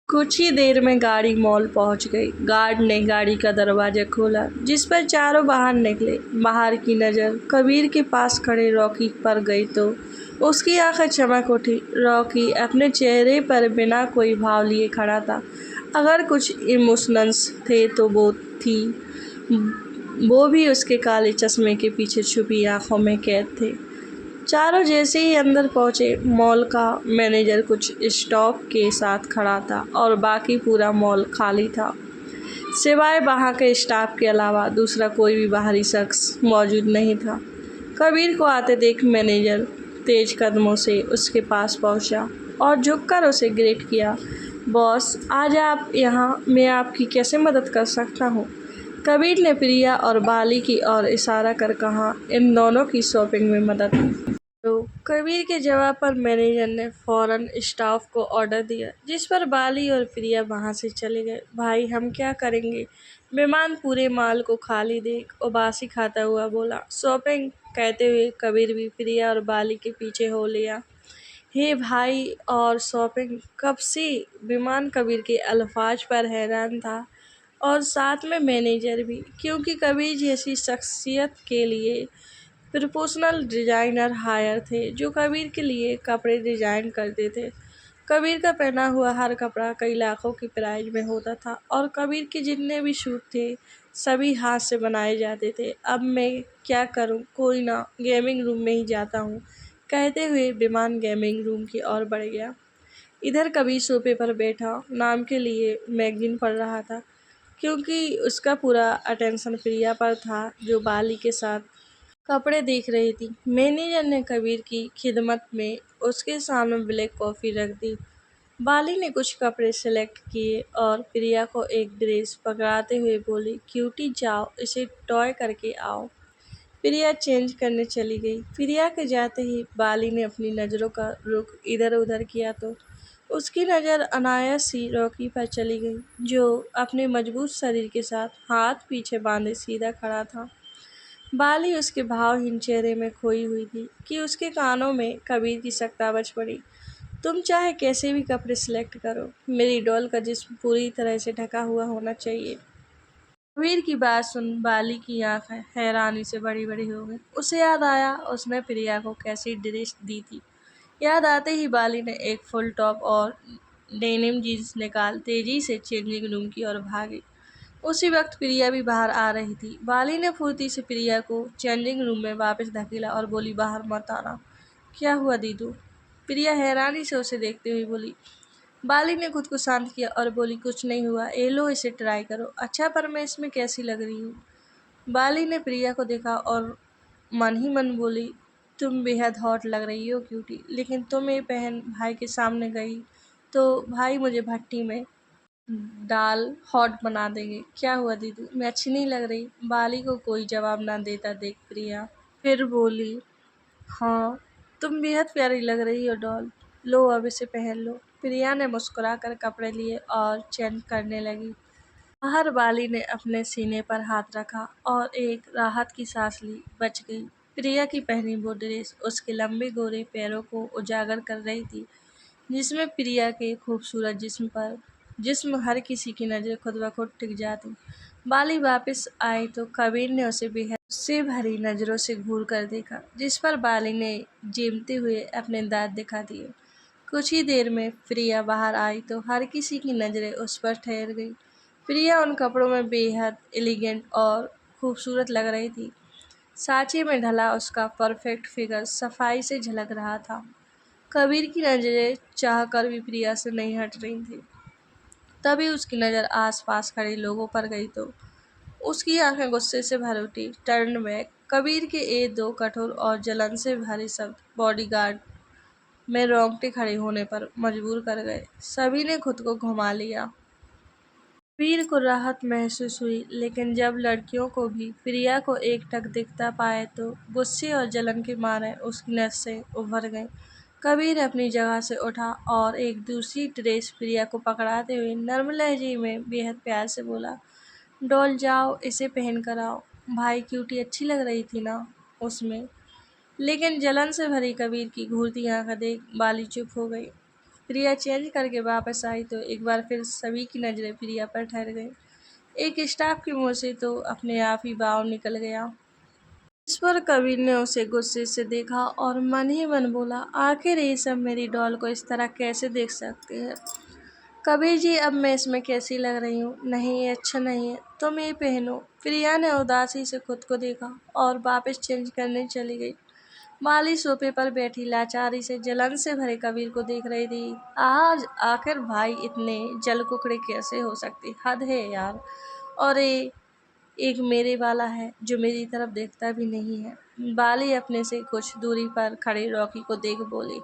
कुछ ही देर में गाड़ी मॉल पहुंच गई। गार्ड ने गाड़ी का दरवाजा खोला, जिस पर चारों बाहर निकले। बाहर की नज़र कबीर के पास खड़े रॉकी पर गई तो उसकी आंखें चमक उठी। रॉकी अपने चेहरे पर बिना कोई भाव लिए खड़ा था। अगर कुछ इमोशंस थे तो वो भी उसके काले चश्मे के पीछे छुपी आंखों में कैद थे। चारों जैसे ही अंदर पहुंचे, मॉल का मैनेजर कुछ स्टॉफ के साथ खड़ा था और बाकी पूरा मॉल खाली था। सिवाय वहां के स्टाफ के अलावा दूसरा कोई भी बाहरी शख्स मौजूद नहीं था। कबीर को आते देख मैनेजर तेज कदमों से उसके पास पहुंचा और झुककर उसे ग्रीट किया। बॉस, आज आप यहाँ, मैं आपकी कैसे मदद कर सकता हूँ? कबीर ने प्रिया और बाली की ओर इशारा कर कहा, इन दोनों की शॉपिंग में मदद। तो कबीर के जवाब पर मैनेजर ने फौरन स्टाफ को ऑर्डर दिया, जिस पर बाली और प्रिया वहां से चले गए। भाई, हम क्या करेंगे? मेहमान पूरे माल को खाली देख उबासी खाता हुआ बोला। शॉपिंग कहते हुए कबीर भी प्रिया और बाली के पीछे हो लिया। हे भाई, और शॉपिंग कब से? विमान कबीर के अल्फाज पर हैरान था और साथ में मैनेजर भी, क्योंकि कबीर जैसी शख्सियत के लिए प्रोफेशनल डिज़ाइनर हायर थे जो कबीर के लिए कपड़े डिज़ाइन करते थे। कबीर का पहना हुआ हर कपड़ा कई लाखों की प्राइस में होता था और कबीर के जितने भी सूट थे सभी हाथ से बनाए जाते थे। अब मैं क्या करूं? कोई ना, गेमिंग रूम में ही जाता हूं, कहते हुए विमान गेमिंग रूम की ओर बढ़ गया। इधर कबीर सोफे पर बैठा नाम के लिए मैगजीन पढ़ रहा था, क्योंकि उसका पूरा अटेंशन प्रिया पर था जो बाली के साथ कपड़े देख रही थी। मैनेजर ने कबीर की खिदमत में उसके सामने ब्लैक कॉफ़ी रख दी। बाली ने कुछ कपड़े सेलेक्ट किए और प्रिया को एक ड्रेस पकड़ाते हुए बोली, क्यूटी जाओ इसे टॉय करके आओ। प्रिया चेंज करने चली गई। प्रिया के जाते ही बाली ने अपनी नज़रों का रुख इधर उधर किया तो उसकी नज़र अनायास ही रॉकी पर चली गई, जो अपने मजबूत शरीर के साथ हाथ पीछे बांधे सीधा खड़ा था। बाली उसके भावहीन चेहरे में खोई हुई थी कि उसके कानों में कबीर की सख्त आवाज़ पड़ी, तुम चाहे कैसे भी कपड़े सिलेक्ट करो, मेरी डॉल का जिस्म पूरी तरह से ढका हुआ होना चाहिए। कबीर की बात सुन बाली की आंखें हैरानी से बड़ी बड़ी हो गई। उसे याद आया उसने प्रिया को कैसी ड्रेस दी थी। याद आते ही बाली ने एक फुल टॉप और डेनिम जीन्स निकाल तेजी से चेंजिंग रूम की ओर भागी। उसी वक्त प्रिया भी बाहर आ रही थी। बाली ने फुर्ती से प्रिया को चेंजिंग रूम में वापस धकेला और बोली, बाहर मत आना। क्या हुआ दीदू? प्रिया हैरानी से उसे देखते हुए बोली। बाली ने खुद को शांत किया और बोली, कुछ नहीं हुआ, ये लो इसे ट्राई करो। अच्छा, पर मैं इसमें कैसी लग रही हूँ? बाली ने प्रिया को देखा और मन ही मन बोली, तुम बेहद हॉट लग रही हो क्यूटी, लेकिन तुम ये पहन भाई के सामने गई तो भाई मुझे भट्टी में डाल हॉट बना देंगे। क्या हुआ दीदू, मैं अच्छी नहीं लग रही? बाली को कोई जवाब ना देता देख प्रिया फिर बोली, हाँ, तुम बेहद प्यारी लग रही हो डॉल, लो अब इसे पहन लो। प्रिया ने मुस्कुराकर कपड़े लिए और चेंज करने लगी। बाहर बाली ने अपने सीने पर हाथ रखा और एक राहत की सांस ली। बच गई। प्रिया की पहनी वो ड्रेस उसके लंबे गोरे पैरों को उजागर कर रही थी, जिसमें प्रिया के खूबसूरत जिस्म हर किसी की नज़र खुद ब खुद टिक जाती। बाली वापस आई तो कबीर ने उसे बेहद गुस्से भरी नज़रों से घूर कर देखा, जिस पर बाली ने जीमते हुए अपने दांत दिखा दिए। कुछ ही देर में प्रिया बाहर आई तो हर किसी की नज़रें उस पर ठहर गई। प्रिया उन कपड़ों में बेहद एलिगेंट और खूबसूरत लग रही थी। सांचे में ढला उसका परफेक्ट फिगर सफाई से झलक रहा था। कबीर की नज़रें चाहकर भी प्रिया से नहीं हट रही थी। तभी उसकी नज़र आसपास खड़े लोगों पर गई तो उसकी आंखें गुस्से से भर उठी। Turn back. कबीर के ये दो कठोर और जलन से भरे शब्द बॉडीगार्ड में रोंगटे खड़े होने पर मजबूर कर गए। सभी ने खुद को घुमा लिया। वीर को राहत महसूस हुई, लेकिन जब लड़कियों को भी प्रिया को एकटक दिखता पाए तो गुस्से और जलन के मारे उसकी नसें उभर गईं। कबीर अपनी जगह से उठा और एक दूसरी ड्रेस प्रिया को पकड़ाते हुए नर्म लहजे में बेहद प्यार से बोला, डॉल जाओ इसे पहन कर आओ। भाई, क्यूटी अच्छी लग रही थी ना उसमें? लेकिन जलन से भरी कबीर की घूरती आंखें देख बाली चुप हो गई। प्रिया चेंज करके वापस आई तो एक बार फिर सभी की नज़रें प्रिया पर ठहर गई। एक स्टाफ के मुंह से तो अपने आप ही भाव निकल गया। इस पर कबीर ने उसे गुस्से से देखा और मन ही मन बोला, आखिर ये सब मेरी डॉल को इस तरह कैसे देख सकते हैं। कबीर जी, अब मैं इसमें कैसी लग रही हूँ? नहीं, ये अच्छा नहीं है, तुम ये पहनो। प्रिया ने उदासी से खुद को देखा और वापस चेंज करने चली गई। माली सोफे पर बैठी लाचारी से जलन से भरे कबीर को देख रही थी। आज आखिर भाई इतने जल कुकड़े कैसे हो सकते? हद है यार। और ये एक मेरे वाला है जो मेरी तरफ देखता भी नहीं है। बाली अपने से कुछ दूरी पर खड़े रॉकी को देख बोली।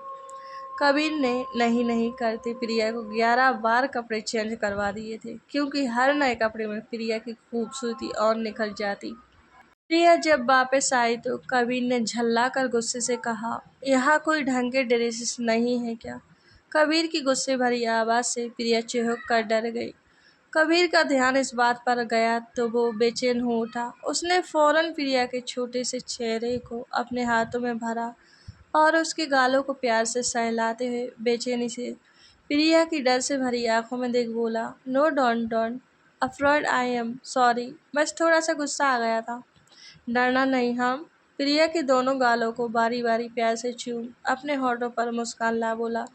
कबीर ने नहीं नहीं करते प्रिया को 11 बार कपड़े चेंज करवा दिए थे, क्योंकि हर नए कपड़े में प्रिया की खूबसूरती और निखर जाती। प्रिया जब वापस आई तो कबीर ने झल्ला कर गुस्से से कहा, यहाँ कोई ढंग के ड्रेसेस नहीं है क्या? कबीर की गुस्से भरी आवाज़ से प्रिया चिढ़क कर डर गई। कबीर का ध्यान इस बात पर गया तो वो बेचैन हो उठा। उसने फौरन प्रिया के छोटे से चेहरे को अपने हाथों में भरा और उसके गालों को प्यार से सहलाते हुए बेचैनी से प्रिया की डर से भरी आंखों में देख बोला, no don't afraid, I am sorry, बस थोड़ा सा गुस्सा आ गया था। डरना नहीं, हम। प्रिया के दोनों गालों को बारी बारी प्यार से चूम अपने होठों पर मुस्कान ला बोला,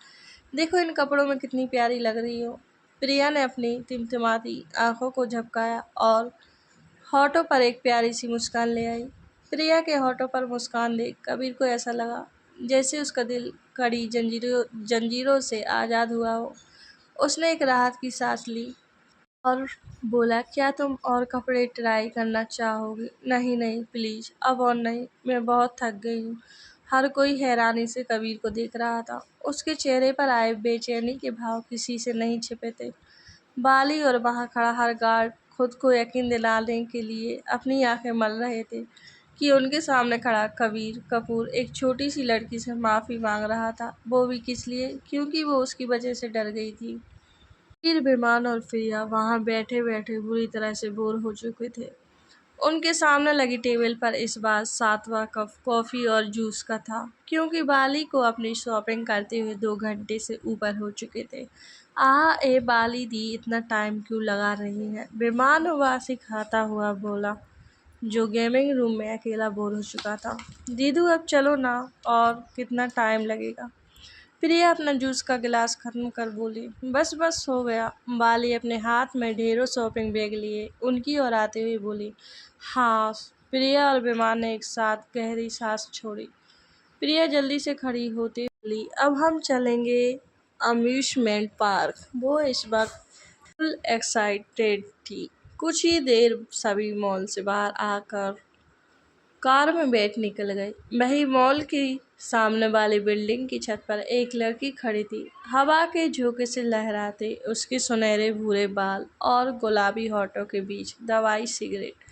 देखो इन कपड़ों में कितनी प्यारी लग रही हो। प्रिया ने अपनी टिमटिमाती आंखों को झपकाया और होठों पर एक प्यारी सी मुस्कान ले आई। प्रिया के होठों पर मुस्कान देख कबीर को ऐसा लगा जैसे उसका दिल कड़ी जंजीरों जंजीरों से आज़ाद हुआ हो। उसने एक राहत की सांस ली और बोला, क्या तुम और कपड़े ट्राई करना चाहोगे? नहीं नहीं प्लीज़, अब और नहीं, मैं बहुत थक गई हूँ। हर कोई हैरानी से कबीर को देख रहा था। उसके चेहरे पर आए बेचैनी के भाव किसी से नहीं छिपे थे। बाली और वहाँ खड़ा हर गार्ड खुद को यकीन दिलाने के लिए अपनी आंखें मल रहे थे कि उनके सामने खड़ा कबीर कपूर एक छोटी सी लड़की से माफ़ी मांग रहा था, वो भी किस लिए? क्योंकि वो उसकी वजह से डर गई थी। फिर विमान और प्रिया वहाँ बैठे बैठे बुरी तरह से बोर हो चुके थे। उनके सामने लगी टेबल पर इस बार 7वां कप कॉफ़ी और जूस का था, क्योंकि बाली को अपनी शॉपिंग करते हुए 2 घंटे से ऊपर हो चुके थे। ए बाली दी, इतना टाइम क्यों लगा रही है? विमान उबासी खाता हुआ बोला, जो गेमिंग रूम में अकेला बोर हो चुका था। दीदू अब चलो ना, और कितना टाइम लगेगा? प्रिया अपना जूस का गिलास खत्म कर बोली, बस बस हो गया। बाली अपने हाथ में ढेरों शॉपिंग बैग लिए उनकी ओर आते हुए बोली, हाँ। प्रिया और विमान ने एक साथ गहरी सांस छोड़ी। प्रिया जल्दी से खड़ी होती बोली, अब हम चलेंगे अम्यूजमेंट पार्क। वो इस वक्त फुल एक्साइटेड थी। कुछ ही देर सभी मॉल से बाहर आकर कार में बैठ निकल गई। वही मॉल की सामने वाली बिल्डिंग की छत पर एक लड़की खड़ी थी। हवा के झोंके से लहराते उसके सुनहरे भूरे बाल और गुलाबी होठों के बीच दवाई सिगरेट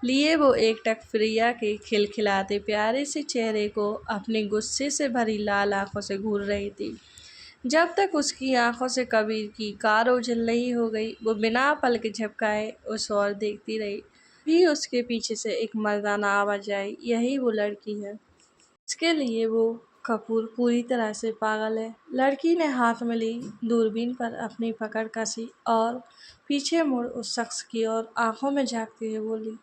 लिए वो एकटक प्रिया के खिलखिलाते प्यारे से चेहरे को अपनी गुस्से से भरी लाल आंखों से घूर रही थी। जब तक उसकी आंखों से कबीर की कार ओझल नहीं हो गई, वो बिना पलक झपकाए उस ओर देखती रही। भी उसके पीछे से एक मर्दाना आवाज आई, यही वो लड़की है। इसके लिए वो कपूर पूरी तरह से पागल है। लड़की ने हाथ में ली दूरबीन पर अपनी पकड़ कसी और पीछे मुड़ उस शख्स की ओर आंखों में झांकते हुए बोली,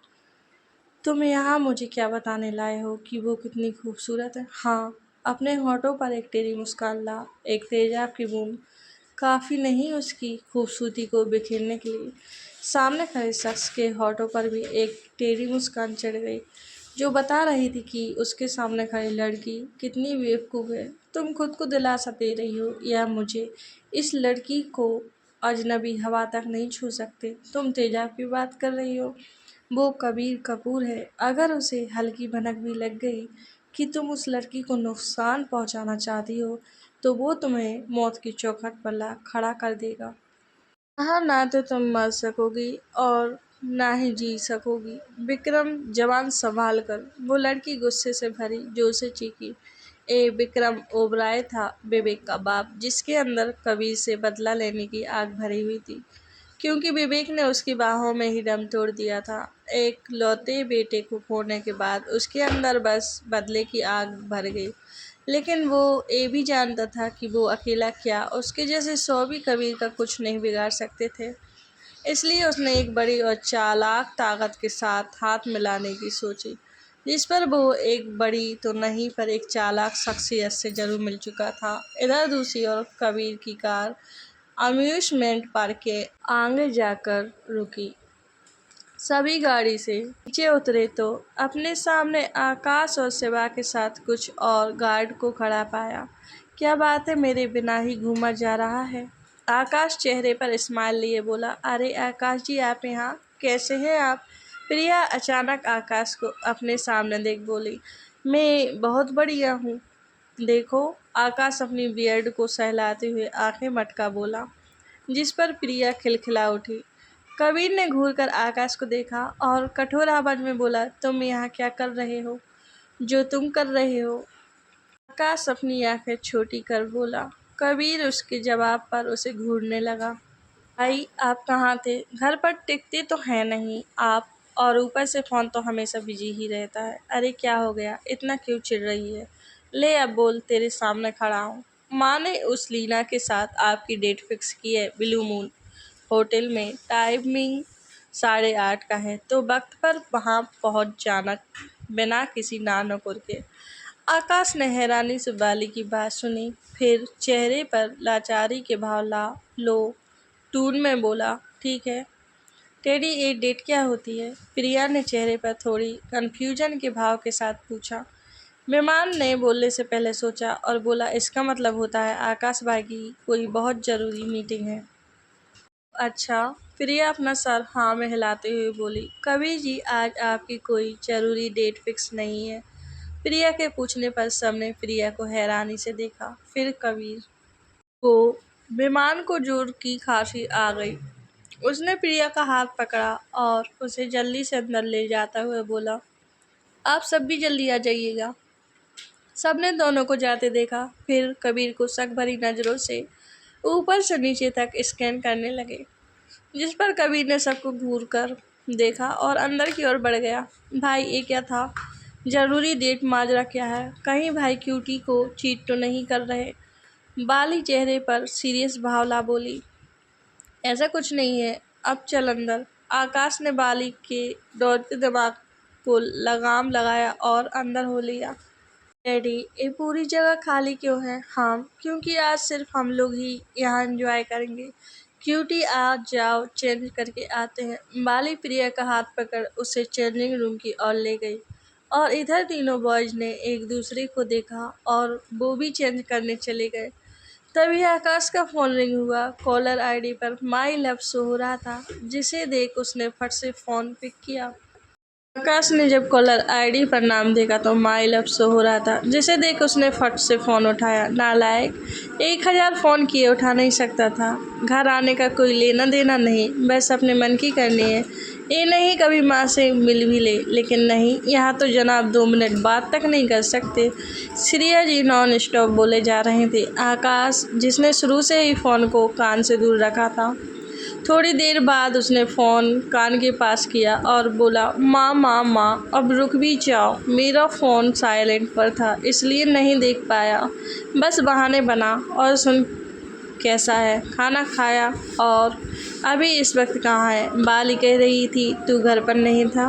तुम यहाँ मुझे क्या बताने लाए हो कि वो कितनी खूबसूरत है? हाँ। अपने होठों पर एक तेरी मुस्कान ला, एक तेजाब की बूंद काफ़ी नहीं उसकी खूबसूरती को बिखेरने के लिए। सामने खड़े शख्स के होठों पर भी एक टेढ़ी मुस्कान चढ़ गई, जो बता रही थी कि उसके सामने खड़ी लड़की कितनी बेवकूफ़ है। तुम खुद को दिलासा दे रही हो या मुझे? इस लड़की को अजनबी हवा तक नहीं छू सकते। तुम तेजाब की बात कर रही हो? वो कबीर कपूर है। अगर उसे हल्की भनक भी लग गई कि तुम उस लड़की को नुकसान पहुंचाना चाहती हो, तो वो तुम्हें मौत की चौखट पर ला खड़ा कर देगा। हाँ, ना तो तुम मर सकोगी और ना ही जी सकोगी। विक्रम, जवान संभाल कर। वो लड़की गुस्से से भरी जोर से चीखी। विक्रम ओबराय था विवेक का बाप, जिसके अंदर कबीर से बदला लेने की आग भरी हुई थी, क्योंकि विवेक ने उसकी बाहों में ही दम तोड़ दिया था। एक लौते बेटे को खोने के बाद उसके अंदर बस बदले की आग भर गई। लेकिन वो ये भी जानता था कि वो अकेला क्या, उसके जैसे 100 भी कबीर का कुछ नहीं बिगाड़ सकते थे। इसलिए उसने एक बड़ी और चालाक ताकत के साथ हाथ मिलाने की सोची, जिस पर वो एक बड़ी तो नहीं पर एक चालाक शख्सियत से जरूर मिल चुका था। इधर दूसरी ओर कबीर की कार अम्यूज़मेंट पार्क के आगे जाकर रुकी। सभी गाड़ी से नीचे उतरे तो अपने सामने आकाश और शिवा के साथ कुछ और गार्ड को खड़ा पाया। क्या बात है, मेरे बिना ही घूमा जा रहा है? आकाश चेहरे पर स्माइल लिए बोला। अरे आकाश जी, आप यहाँ कैसे हैं आप? प्रिया अचानक आकाश को अपने सामने देख बोली। मैं बहुत बढ़िया हूँ। देखो, आकाश अपनी बियर्ड को सहलाते हुए आंखें मटका बोला, जिस पर प्रिया खिलखिला उठी। कबीर ने घूरकर आकाश को देखा और कठोर आवाज में बोला, तुम यहाँ क्या कर रहे हो? जो तुम कर रहे हो? आकाश अपनी आंखें छोटी कर बोला। कबीर उसके जवाब पर उसे घूरने लगा। भाई, आप कहाँ थे? घर पर टिकते तो हैं नहीं आप, और ऊपर से फ़ोन तो हमेशा बिजी ही रहता है। अरे क्या हो गया, इतना क्यों चिढ़ रही है? ले अब बोल, तेरे सामने खड़ा हूँ। माँ ने उस लीना के साथ आपकी डेट फिक्स की है ब्लू मून होटल में। टाइमिंग 8:30 का है, तो वक्त पर वहाँ पहुँच जाना बिना किसी ना नुकुर के। आकाश ने हैरानी से बाली की बात सुनी, फिर चेहरे पर लाचारी के भाव ला लो टून में बोला, ठीक है टेडी, ये डेट क्या होती है? प्रिया ने चेहरे पर थोड़ी कन्फ्यूजन के भाव के साथ पूछा। मेहमान ने बोलने से पहले सोचा और बोला, इसका मतलब होता है आकाश भाई की कोई बहुत ज़रूरी मीटिंग है। अच्छा, प्रिया अपना सर हाँ में हिलाते हुए बोली। कबीर जी, आज आपकी कोई ज़रूरी डेट फिक्स नहीं है? प्रिया के पूछने पर सबने प्रिया को हैरानी से देखा। फिर कबीर को मेहमान को जोर की खांसी आ गई। उसने प्रिया का हाथ पकड़ा और उसे जल्दी से अंदर ले जाता हुए बोला, आप सब भी जल्दी आ जाइएगा। सबने दोनों को जाते देखा, फिर कबीर को शक भरी नज़रों से ऊपर से नीचे तक स्कैन करने लगे, जिस पर कबीर ने सबको घूर कर देखा और अंदर की ओर बढ़ गया। भाई, ये क्या था? ज़रूरी डेट माजरा क्या है? कहीं भाई क्यूटी को चीट तो नहीं कर रहे? बाली चेहरे पर सीरियस भाव ला बोली, ऐसा कुछ नहीं है, अब चल अंदर। आकाश ने बाली के दौड़ते दिमाग को लगाम लगाया और अंदर हो लिया। डैडी, ये पूरी जगह खाली क्यों है? हाँ, क्योंकि आज सिर्फ हम लोग ही यहाँ एंजॉय करेंगे। क्यूटी, आज जाओ चेंज करके आते हैं। बाली प्रिया का हाथ पकड़ उसे चेंजिंग रूम की ओर ले गई और इधर तीनों बॉयज ने एक दूसरे को देखा और वो भी चेंज करने चले गए। तभी आकाश का फ़ोन रिंग हुआ। कॉलर आईडी पर माई लव शो हो रहा था, जिसे देख उसने फट से फ़ोन पिक किया। आकाश ने जब कॉलर आईडी पर नाम देखा तो माई लव शो हो रहा था, जिसे देख उसने फट से फ़ोन उठाया। नालायक, 1000 फ़ोन किए उठा नहीं सकता था। घर आने का कोई लेना देना नहीं, बस अपने मन की करनी है। ये नहीं कभी माँ से मिल भी ले, लेकिन नहीं, यहाँ तो जनाब 2 मिनट बात तक नहीं कर सकते। श्रिया जी नॉन स्टॉप बोले जा रहे थे। आकाश, जिसने शुरू से ही फ़ोन को कान से दूर रखा था, थोड़ी देर बाद उसने फ़ोन कान के पास किया और बोला, माँ माँ माँ, अब रुक भी जाओ, मेरा फ़ोन साइलेंट पर था इसलिए नहीं देख पाया, बस बहाने बना। और सुन, कैसा है? खाना खाया? और अभी इस वक्त कहाँ है? बाली कह रही थी तू घर पर नहीं था।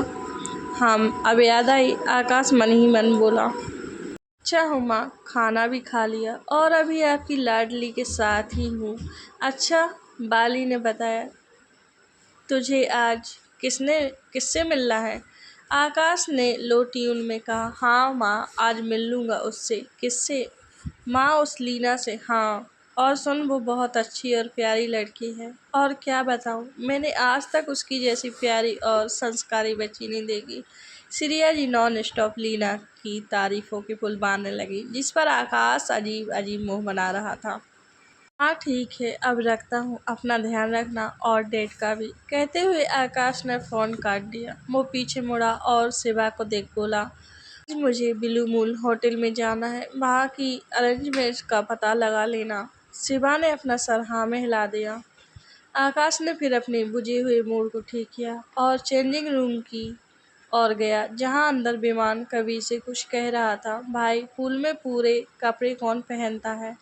हम अब याद आई, आकाश मन ही मन बोला। अच्छा हूँ माँ, खाना भी खा लिया और अभी आपकी लाडली के साथ ही हूँ। अच्छा, बाली ने बताया, तुझे आज किससे मिलना है? आकाश ने लो ट्यून में कहा। हाँ माँ, आज मिल लूँगा उससे। किससे? माँ, उस लीना से। हाँ, और सुन, वो बहुत अच्छी और प्यारी लड़की है, और क्या बताऊँ, मैंने आज तक उसकी जैसी प्यारी और संस्कारी बच्ची नहीं देखी। श्रिया जी नॉन स्टॉप लीना की तारीफों के पुल बांधने लगी, जिस पर आकाश अजीब अजीब मुँह बना रहा था। हाँ ठीक है, अब रखता हूँ, अपना ध्यान रखना और डेट का भी। कहते हुए आकाश ने फ़ोन काट दिया। वो पीछे मुड़ा और शिवा को देख बोला, आज मुझे ब्लू मून होटल में जाना है, वहाँ की अरेंजमेंट्स का पता लगा लेना। शिवा ने अपना सर हाँ में हिला दिया। आकाश ने फिर अपने बुझे हुए मूड को ठीक किया और चेंजिंग रूम की और गया, जहाँ अंदर विमान कबीर से कुछ कह रहा था। भाई, पूल में पूरे कपड़े कौन पहनता है?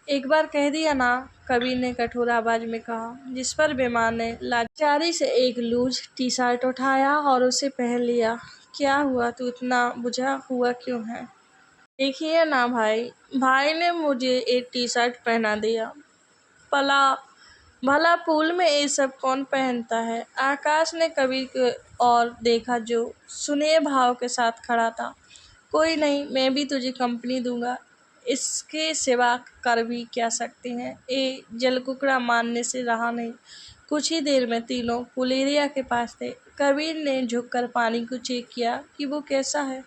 एक बार कह दिया ना, कबीर ने कठोर आवाज में कहा, जिस पर विमान ने लाचारी से एक लूज टी शर्ट उठाया और उसे पहन लिया। क्या हुआ, तू इतना बुझा हुआ क्यों है? देखिए ना भाई, भाई ने मुझे एक टी शर्ट पहना दिया। पला भला पूल में ये सब कौन पहनता है? आकाश ने कबीर की ओर देखा, जो सुनेह भाव के साथ खड़ा था। कोई नहीं, मैं भी तुझे कंपनी दूंगा, इसके सिवा कर भी क्या सकते हैं? ये जलकुकड़ा मानने से रहा नहीं। कुछ ही देर में तीनों पुलेरिया के पास थे। कबीर ने झुककर पानी को चेक किया कि वो कैसा है,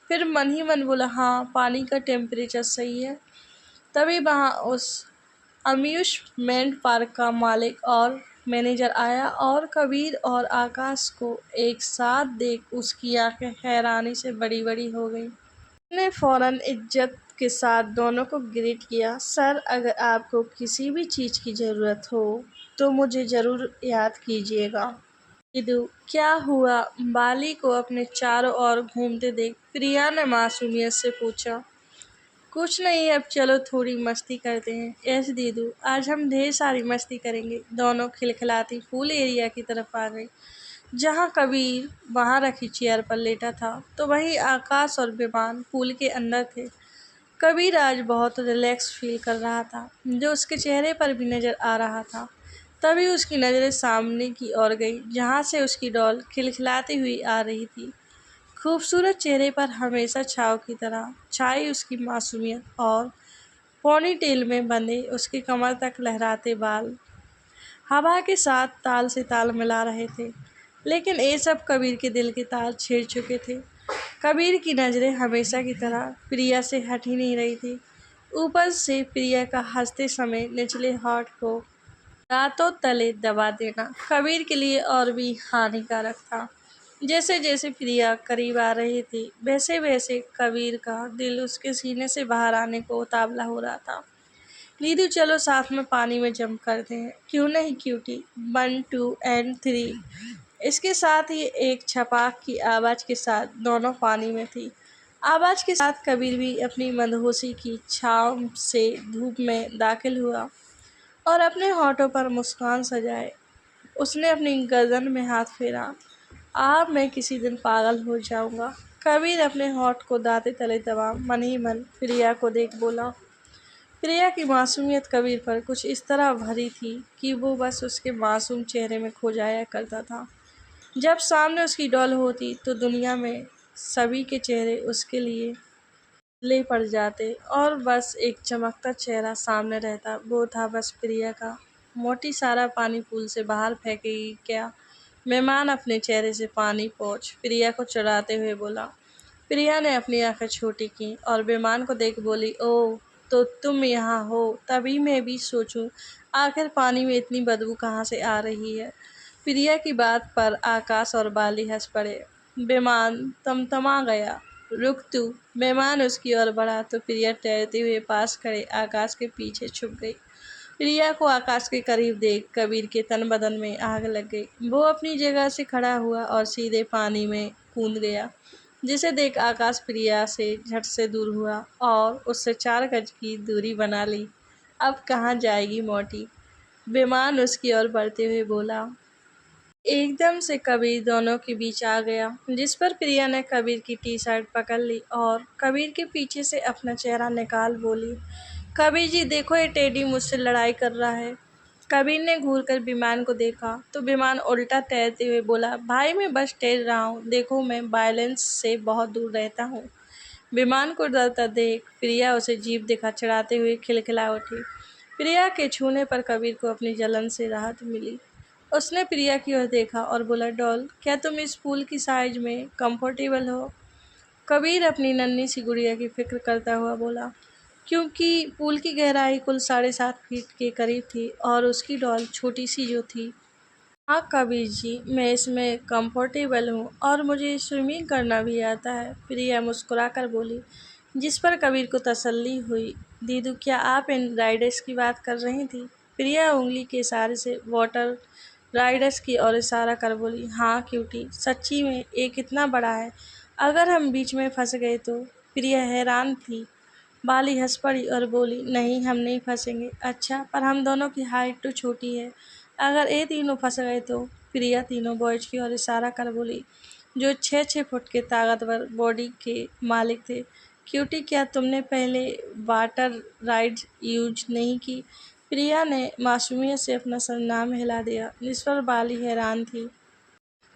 फिर मन ही मन बोला, हाँ, पानी का टेम्परेचर सही है। तभी वहाँ उस अम्यूज़मेंट पार्क का मालिक और मैनेजर आया और कबीर और आकाश को एक साथ देख उसकी आंखें हैरानी से बड़ी-बड़ी हो गईं। उसने फौरन इज्जत के साथ दोनों को ग्रीट किया। सर, अगर आपको किसी भी चीज़ की ज़रूरत हो तो मुझे ज़रूर याद कीजिएगा। इदु, क्या हुआ? बाली को अपने चारों ओर घूमते देख प्रिया ने मासूमियत से पूछा। कुछ नहीं, अब चलो थोड़ी मस्ती करते हैं। यस दीदू, आज हम ढेर सारी मस्ती करेंगे। दोनों खिलखिलाती पूल एरिया की तरफ आ गई, जहाँ कबीर वहाँ रखी चेयर पर लेटा था, तो वहीं आकाश और विमान पूल के अंदर थे। कबीर आज बहुत रिलैक्स फील कर रहा था, जो उसके चेहरे पर भी नजर आ रहा था। तभी उसकी नज़रें सामने की ओर गई, जहाँ से उसकी डॉल खिलखिलाती हुई आ रही थी। खूबसूरत चेहरे पर हमेशा छाव की तरह छाई उसकी मासूमियत, और पोनीटेल में बंधे उसके कमर तक लहराते बाल हवा के साथ ताल से ताल मिला रहे थे। लेकिन ये सब कबीर के दिल के तार छेड़ चुके थे। कबीर की नज़रें हमेशा की तरह प्रिया से हट ही नहीं रही थी। ऊपर से प्रिया का हंसते समय निचले होंठ को दांतों तले दबा देना कबीर के लिए और भी हानिकारक था। जैसे जैसे प्रिया करीब आ रही थी, वैसे वैसे कबीर का दिल उसके सीने से बाहर आने को उतावला हो रहा था। नीतू, चलो साथ में पानी में जंप करते हैं। क्यों नहीं क्यूटी, 1 2 एंड 3। इसके साथ ही एक छपाक की आवाज़ के साथ दोनों पानी में थी। आवाज़ के साथ कबीर भी अपनी मदहोशी की छाँव से धूप में दाखिल हुआ और अपने होठों पर मुस्कान सजाए उसने अपनी गर्दन में हाथ फेरा। मैं किसी दिन पागल हो जाऊंगा। कबीर अपने होठ को दांते तले दबा मन ही मन प्रिया को देख बोला। प्रिया की मासूमियत कबीर पर कुछ इस तरह भरी थी कि वो बस उसके मासूम चेहरे में खो जाया करता था। जब सामने उसकी डॉल होती तो दुनिया में सभी के चेहरे उसके लिए ले पड़ जाते और बस एक चमकता चेहरा सामने रहता, वो था बस प्रिया का। मोटी सारा पानी पूल से बाहर फेंकेगी क्या? मेहमान अपने चेहरे से पानी पोंछ प्रिया को चढ़ाते हुए बोला। प्रिया ने अपनी आंखें छोटी की और बेमान को देख बोली, ओह, तो तुम यहाँ हो? तभी मैं भी सोचूं, आखिर पानी में इतनी बदबू कहाँ से आ रही है। प्रिया की बात पर आकाश और बाली हंस पड़े। बेमान तमतमा गया। रुक तू। मेहमान उसकी ओर बढ़ा तो प्रिया तैरते हुए पास खड़े आकाश के पीछे छुप गई। प्रिया को आकाश के करीब देख कबीर के तन बदन में आग लग गई। वो अपनी जगह से खड़ा हुआ और सीधे पानी में कूद गया, जिसे देख आकाश प्रिया से झट से दूर हुआ और उससे 4 गज की दूरी बना ली। अब कहाँ जाएगी मोटी? बेमान उसकी ओर बढ़ते हुए बोला। एकदम से कबीर दोनों के बीच आ गया, जिस पर प्रिया ने कबीर की टी शर्ट पकड़ ली और कबीर के पीछे से अपना चेहरा निकाल बोली, कबीर जी देखो, ये टेडी मुझसे लड़ाई कर रहा है। कबीर ने घूरकर विमान को देखा तो विमान उल्टा तैरते हुए बोला, भाई मैं बस तैर रहा हूँ, देखो मैं वायलेंस से बहुत दूर रहता हूँ। विमान को डरता देख प्रिया उसे जीभ दिखा चढ़ाते हुए खिलखिला उठी। प्रिया के छूने पर कबीर को अपनी जलन से राहत मिली। उसने प्रिया की ओर देखा और बोला, डॉल, क्या तुम इस पूल की साइज में कंफर्टेबल हो? कबीर अपनी नन्ही सी गुड़िया की फिक्र करता हुआ बोला, क्योंकि पूल की गहराई कुल 7.5 फीट के करीब थी और उसकी डॉल छोटी सी जो थी। हाँ कबीर जी, मैं इसमें कंफर्टेबल हूँ और मुझे स्विमिंग करना भी आता है, प्रिया मुस्कुराकर बोली, जिस पर कबीर को तसल्ली हुई। दीदू, क्या आप इन राइडर्स की बात कर रही थी? प्रिया उंगली के इशारे से वाटर राइडर्स की ओर इशारा कर बोली, हाँ क्यूटी, सच्ची में ये कितना बड़ा है, अगर हम बीच में फंस गए तो। प्रिया हैरान थी। बाली हंस पड़ी और बोली, नहीं हम नहीं फंसेंगे। अच्छा, पर हम दोनों की हाइट तो छोटी है, अगर ये तीनों फंस गए तो। प्रिया तीनों बॉयज की ओर इशारा कर बोली, जो 6-6 फुट के ताकतवर बॉडी के मालिक थे। क्यूटी, क्या तुमने पहले वाटर राइड्स यूज नहीं की? प्रिया ने मासूमियत से अपना सरनाम हिला दिया, जिस पर बाली हैरान थी।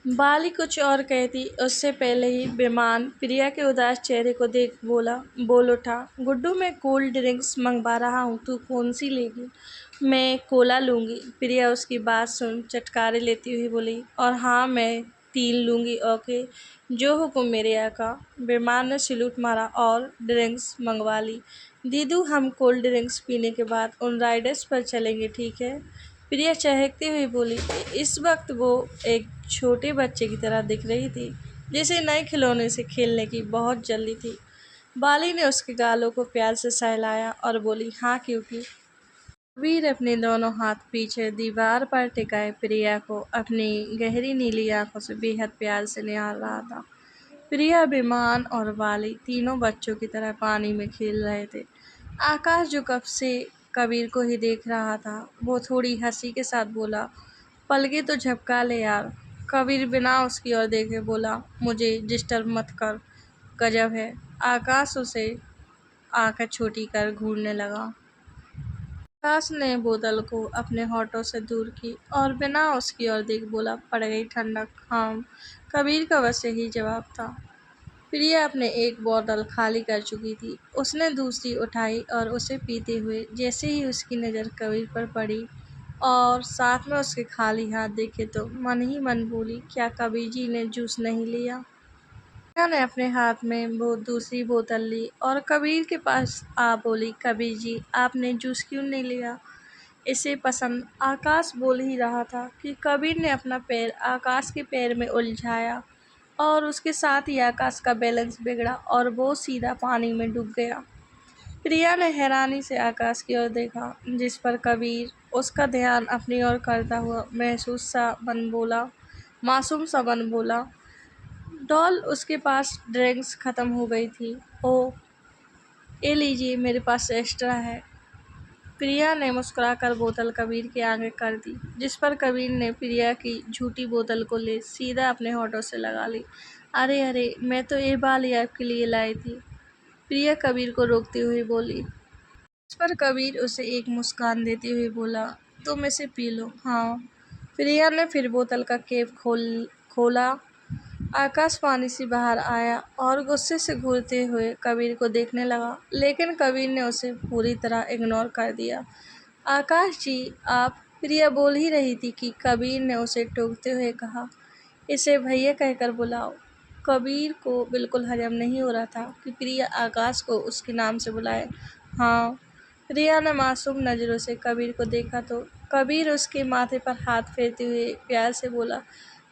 बाली कुछ और कहती उससे पहले ही विमान प्रिया के उदास चेहरे को देख बोल उठा, गुड्डू मैं कोल्ड ड्रिंक्स मंगवा रहा हूँ, तू कौन सी लेगी? मैं कोला लूँगी। प्रिया उसकी बात सुन चटकारे लेती हुई बोली, और हाँ मैं 3 लूँगी। ओके, जो हुक्म मेरे आका। विमान ने सैल्यूट मारा और ड्रिंक्स मंगवा ली। दीदू, हम कोल्ड ड्रिंक्स पीने के बाद उन राइडर्स पर चलेंगे, ठीक है? प्रिया चहकती हुई बोली। इस वक्त वो एक छोटे बच्चे की तरह दिख रही थी, जिसे नए खिलौने से खेलने की बहुत जल्दी थी। बाली ने उसके गालों को प्यार से सहलाया और बोली, हाँ क्योंकि। वीर अपने दोनों हाथ पीछे दीवार पर टिकाए प्रिया को अपनी गहरी नीली आंखों से बेहद प्यार से निहार रहा था। प्रिया, विमान और बाली तीनों बच्चों की तरह पानी में खेल रहे थे। आकाश, जो कब से कबीर को ही देख रहा था, वो थोड़ी हंसी के साथ बोला, पलके तो झपका ले यार। कबीर बिना उसकी ओर देखे बोला, मुझे डिस्टर्ब मत कर, गजब है। आकाश उसे आंखें छोटी कर घूरने लगा। आकाश ने बोतल को अपने होठों से दूर की और बिना उसकी ओर देख बोला, पड़ गई ठंडक। हाँ, कबीर का बस यही जवाब था। प्रिया अपने एक बोतल खाली कर चुकी थी। उसने दूसरी उठाई और उसे पीते हुए जैसे ही उसकी नज़र कबीर पर पड़ी और साथ में उसके खाली हाथ देखे तो मन ही मन बोली, क्या कबीर जी ने जूस नहीं लिया? प्रिया ने अपने हाथ में वो दूसरी बोतल ली और कबीर के पास आ बोली, कबीर जी आपने जूस क्यों नहीं लिया? इसे पसंद। आकाश बोल ही रहा था कि कबीर ने अपना पैर आकाश के पैर में उलझाया और उसके साथ ही आकाश का बैलेंस बिगड़ा और वो सीधा पानी में डूब गया। प्रिया ने हैरानी से आकाश की ओर देखा, जिस पर कबीर उसका ध्यान अपनी ओर करता हुआ मासूम सा बन बोला, डॉल उसके पास ड्रिंक्स खत्म हो गई थी। ओह, ये लीजिए मेरे पास एक्स्ट्रा है। प्रिया ने मुस्कुराकर बोतल कबीर के आगे कर दी, जिस पर कबीर ने प्रिया की झूठी बोतल को ले सीधा अपने होठों से लगा ली। अरे अरे, मैं तो ये बाली आपके लिए लाई थी। प्रिया कबीर को रोकती हुई बोली। इस पर कबीर उसे एक मुस्कान देते हुए बोला, तुम इसे पी लो। हाँ। प्रिया ने फिर बोतल का कैप खोला। आकाश पानी से बाहर आया और गुस्से से घूरते हुए कबीर को देखने लगा, लेकिन कबीर ने उसे पूरी तरह इग्नोर कर दिया। आकाश जी, आप। प्रिया बोल ही रही थी कि कबीर ने उसे टोकते हुए कहा, इसे भैया कहकर बुलाओ। कबीर को बिल्कुल हजम नहीं हो रहा था कि प्रिया आकाश को उसके नाम से बुलाए। हाँ। प्रिया ने मासूम नज़रों से कबीर को देखा तो कबीर उसके माथे पर हाथ फेरते हुए प्यार से बोला,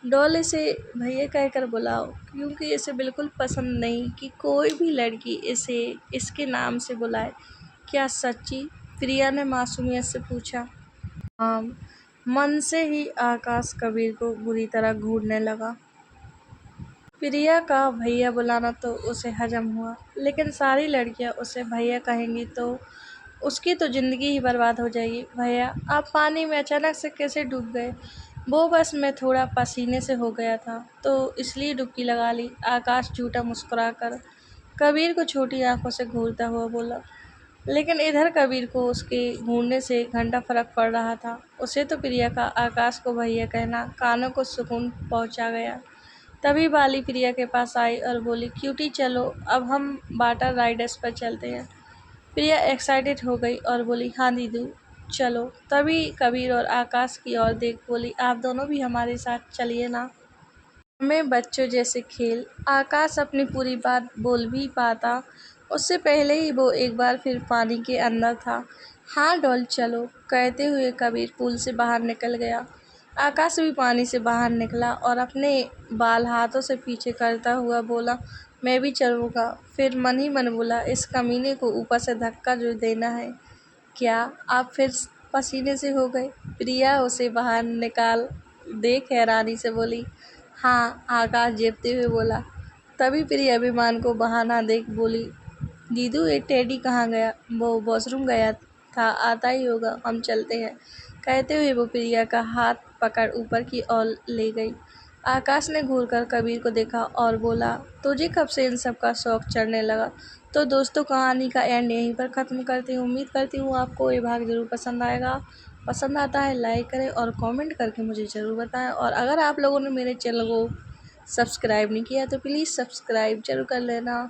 डॉल इसे भैया कहकर बुलाओ, क्योंकि इसे बिल्कुल पसंद नहीं कि कोई भी लड़की इसे इसके नाम से बुलाए। क्या सच्ची? प्रिया ने मासूमियत से पूछा। हाँ। मन से ही आकाश कबीर को बुरी तरह घूरने लगा। प्रिया का भैया बुलाना तो उसे हजम हुआ, लेकिन सारी लड़कियां उसे भैया कहेंगी तो उसकी तो ज़िंदगी ही बर्बाद हो जाएगी। भैया, आप पानी में अचानक से कैसे डूब गए? वो बस मैं थोड़ा पसीने से हो गया था तो इसलिए डुबकी लगा ली। आकाश झूठा मुस्कुराकर कबीर को छोटी आंखों से घूरता हुआ बोला, लेकिन इधर कबीर को उसके घूरने से घंटा फर्क पड़ रहा था। उसे तो प्रिया का आकाश को भैया कहना कानों को सुकून पहुंचा गया। तभी बाली प्रिया के पास आई और बोली, क्यूटी चलो अब हम वाटर राइडर्स पर चलते हैं। प्रिया एक्साइटेड हो गई और बोली, हाँ दीदू चलो। तभी कबीर और आकाश की ओर देख बोली, आप दोनों भी हमारे साथ चलिए ना। हमें बच्चों जैसे खेल। आकाश अपनी पूरी बात बोल भी पाता उससे पहले ही वो एक बार फिर पानी के अंदर था। हाँ डॉल चलो, कहते हुए कबीर पूल से बाहर निकल गया। आकाश भी पानी से बाहर निकला और अपने बाल हाथों से पीछे करता हुआ बोला, मैं भी चलूँगा। फिर मन ही मन बोला, इस कमीने को ऊपर से धक्का जो देना है। क्या आप फिर पसीने से हो गए? प्रिया उसे बाहर निकाल देख हैरानी से बोली, हाँ। आकाश जेबते हुए बोला। तभी प्रिया अभिमान को बहाना देख बोली, दीदू ये टेडी कहाँ गया? वो वॉशरूम गया था, आता ही होगा, हम चलते हैं। कहते हुए वो प्रिया का हाथ पकड़ ऊपर की ओर ले गई। आकाश ने घूरकर कबीर को देखा और बोला, तुझे कब से इन सब का शौक चढ़ने लगा? तो दोस्तों, कहानी का एंड यहीं पर ख़त्म करती हूँ। उम्मीद करती हूँ आपको ये भाग ज़रूर पसंद आएगा। पसंद आता है लाइक करें और कमेंट करके मुझे ज़रूर बताएं। और अगर आप लोगों ने मेरे चैनल को सब्सक्राइब नहीं किया तो प्लीज़ सब्सक्राइब ज़रूर कर लेना।